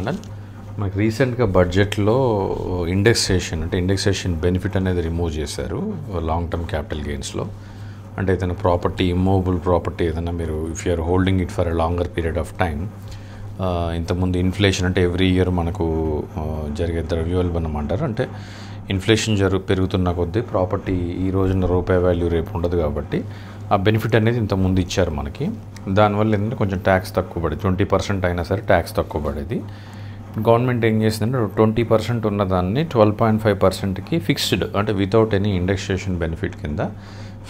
Channel. మనకి రీసెంట్గా బడ్జెట్లో ఇండెక్సేషన్ బెనిఫిట్ అనేది రిమూవ్ చేశారు లాంగ్ టర్మ్ క్యాపిటల్ గెయిన్స్లో. అంటే ఏదైనా ప్రాపర్టీ, ఇమ్మూవబుల్ ప్రాపర్టీ ఏదైనా మీరు if you're holding it for a longer period of time, ఇంతకుముందు ఇన్ఫ్లేషన్ అంటే ఎవ్రీ ఇయర్ మనకు జరిగే ద్రవ్యోల్బణం అంటారు. అంటే ఇన్ఫ్లేషన్ పెరుగుతున్న కొద్దీ ప్రాపర్టీ ఈ రోజున రూపాయి వాల్యూ రేపు ఉండదు కాబట్టి ఆ బెనిఫిట్ అనేది ఇంతకుముందు ఇచ్చారు మనకి. దానివల్ల ఏంటంటే కొంచెం ట్యాక్స్ తక్కువ పడేది, 20% అయినా సరే ట్యాక్స్ తక్కువ పడేది. గవర్నమెంట్ ఏం చేసిందంటే 20% ఉన్నదాన్ని 12.5%కి ఫిక్స్డ్, అంటే వితౌట్ ఎనీ ఇండెక్సేషన్ బెనిఫిట్ కింద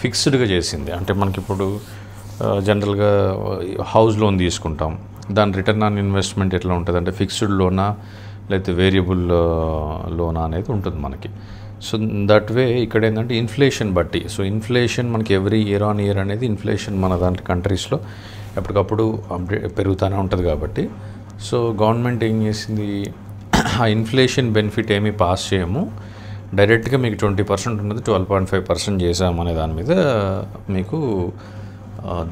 ఫిక్స్డ్గా చేసింది. అంటే మనకి ఇప్పుడు జనరల్గా హౌస్ లోన్ తీసుకుంటాం, దాని రిటర్న్ ఆన్ ఇన్వెస్ట్మెంట్ ఎట్లా ఉంటుంది అంటే ఫిక్స్డ్ లోనా లేకపోతే వేరియబుల్ లోనా అనేది ఉంటుంది మనకి. సో దట్ వే ఇక్కడ ఏంటంటే ఇన్ఫ్లేషన్ బట్టి, సో ఇన్ఫ్లేషన్ మనకి ఎవ్రీ ఇయర్ ఆన్ ఇయర్ అనేది ఇన్ఫ్లేషన్ మన దాంట్లో కంట్రీస్లో ఎప్పటికప్పుడు పెరుగుతూనే ఉంటుంది కాబట్టి, సో గవర్నమెంట్ ఏం చేసింది, ఆ ఇన్ఫ్లేషన్ బెనిఫిట్ ఏమీ పాస్ చేయము, డైరెక్ట్గా మీకు 20% ఉన్నది 12.5% చేసామనే దాని మీద మీకు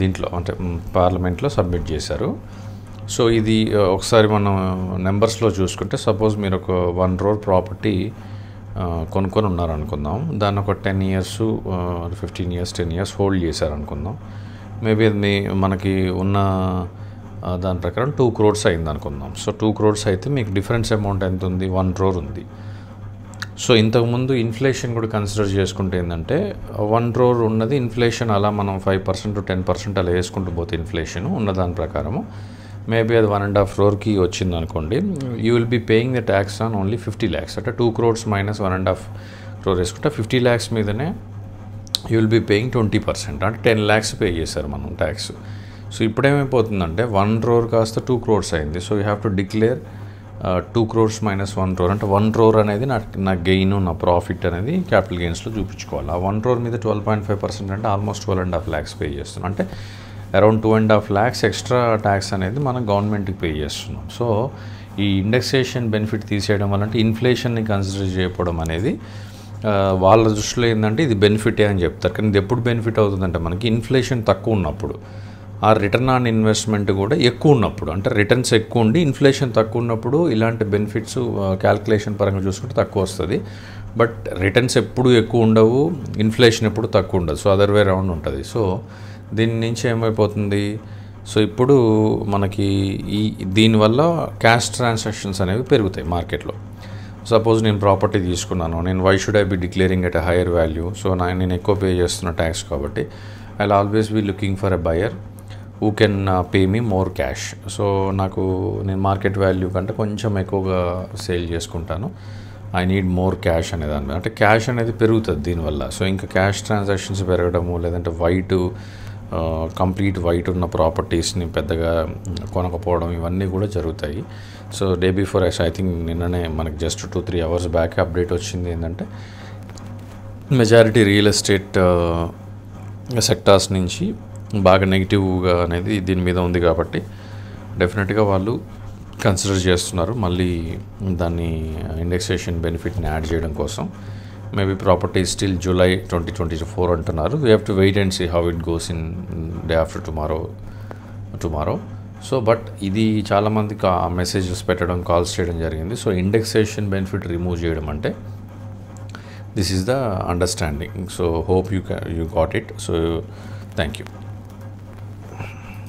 దీంట్లో అంటే పార్లమెంట్లో సబ్మిట్ చేశారు. సో ఇది ఒకసారి మనం నెంబర్స్లో చూసుకుంటే, సపోజ్ మీరు ఒక 1 crore ప్రాపర్టీ కొనుక్కొని ఉన్నారనుకుందాం, దాన్ని ఒక 10 years 15 years 10 years hold చేశారనుకుందాం. Maybe అది మనకి ఉన్న దాని ప్రకారం 2 crores అయింది అనుకుందాం. సో 2 crores అయితే మీకు డిఫరెన్స్ అమౌంట్ ఎంత ఉంది, 1 crore ఉంది. సో ఇంతకుముందు ఇన్ఫ్లేషన్ కూడా కన్సిడర్ చేసుకుంటే ఏంటంటే 1 crore ఉన్నది ఇన్ఫ్లేషన్ అలా మనం 5% 10% అలా వేసుకుంటూ పోతే ఇన్ఫ్లేషన్ ఉన్న దాని ప్రకారము మేబీ అది 1.5 crore వచ్చింది అనుకోండి, you will be paying the tax on only 50 lakhs. అంటే 2 crores minus 1.5 crore వేసుకుంటే 50 lakhs మీదనే యూ విల్ బీ పేయింగ్ 20%, అంటే 10 lakhs పే చేశారు మనం ట్యాక్స్. సో ఇప్పుడేమైపోతుందంటే 1 crore కాస్త 2 crores అయింది. So you have to declare 2 crores minus 1 crore, అంటే 1 crore అనేది నా గెయిన్, నా ప్రాఫిట్ అనేది క్యాపిటల్ గెయిన్స్లో చూపించుకోవాలి. ఆ 1 crore మీద 12.5% అంటే ఆల్మోస్ట్ 12.5 lakhs పే చేస్తున్నాం, అంటే అరౌండ్ 2.5 lakhs ఎక్స్ట్రా ట్యాక్స్ అనేది మనం గవర్నమెంట్కి పే చేస్తున్నాం. సో ఈ ఇండెక్సేషన్ బెనిఫిట్ తీసేయడం వల్ల అంటే ఇన్ఫ్లేషన్ని కన్సిడర్ చేయకపోవడం అనేది వాళ్ళ దృష్టిలో ఏంటంటే ఇది బెనిఫిటే అని చెప్తారు. కానీ ఇది ఎప్పుడు బెనిఫిట్ అవుతుందంటే మనకి ఇన్ఫ్లేషన్ తక్కువ ఉన్నప్పుడు, ఆ రిటర్న్ ఆన్ ఇన్వెస్ట్మెంట్ కూడా ఎక్కువ ఉన్నప్పుడు, అంటే రిటర్న్స్ ఎక్కువ ఉండి ఇన్ఫ్లేషన్ తక్కువ ఉన్నప్పుడు ఇలాంటి బెనిఫిట్స్ క్యాల్కులేషన్ పరంగా చూసుకుంటే తక్కువ వస్తుంది. బట్ రిటర్న్స్ ఎప్పుడు ఎక్కువ ఉండవు, ఇన్ఫ్లేషన్ ఎప్పుడు తక్కువ ఉండదు. సో అదర్ వే రౌండ్ ఉంటుంది. సో దీని నుంచి ఏమైపోతుంది, సో ఇప్పుడు మనకి దీనివల్ల క్యాష్ ట్రాన్సాక్షన్స్ అనేవి పెరుగుతాయి మార్కెట్లో. సపోజ్ నేను ప్రాపర్టీ తీసుకున్నాను, నేను why should I be declaring at a higher value, so నేను ఎక్కువ పే చేస్తున్న ట్యాక్స్ కాబట్టి I will always be looking for a buyer who can pay me more cash. So నేను మార్కెట్ వాల్యూ కంటే కొంచెం ఎక్కువగా సేల్ చేసుకుంటాను, ఐ నీడ్ మోర్ క్యాష్ అనే దాని మీద, అంటే క్యాష్ అనేది పెరుగుతుంది దీనివల్ల. సో ఇంకా క్యాష్ ట్రాన్సాక్షన్స్ పెరగడము, లేదంటే కంప్లీట్ వైట్ ఉన్న ప్రాపర్టీస్ని పెద్దగా కొనకపోవడం, ఇవన్నీ కూడా జరుగుతాయి. So day before I think నిన్ననే మనకి జస్ట్ 2-3 hours బ్యాక్ అప్డేట్ వచ్చింది ఏంటంటే మెజారిటీ రియల్ ఎస్టేట్ సెక్టార్స్ నుంచి బాగా నెగిటివ్గా అనేది దీని మీద ఉంది కాబట్టి డెఫినెట్గా వాళ్ళు కన్సిడర్ చేస్తున్నారు మళ్ళీ దాన్ని ఇండెక్సేషన్ బెనిఫిట్ని యాడ్ చేయడం కోసం. మేబీ ప్రాపర్టీ స్టిల్ July 2024 అంటున్నారు. We have to wait and see how it goes in day after tomorrow. So but ఇది చాలామందికి ఆ మెసేజెస్ పెట్టడం, కాల్స్ చేయడం జరిగింది. సో ఇండెక్సేషన్ బెనిఫిట్ రిమూవ్ చేయడం అంటే this is the understanding. So hope you got it. So thank you.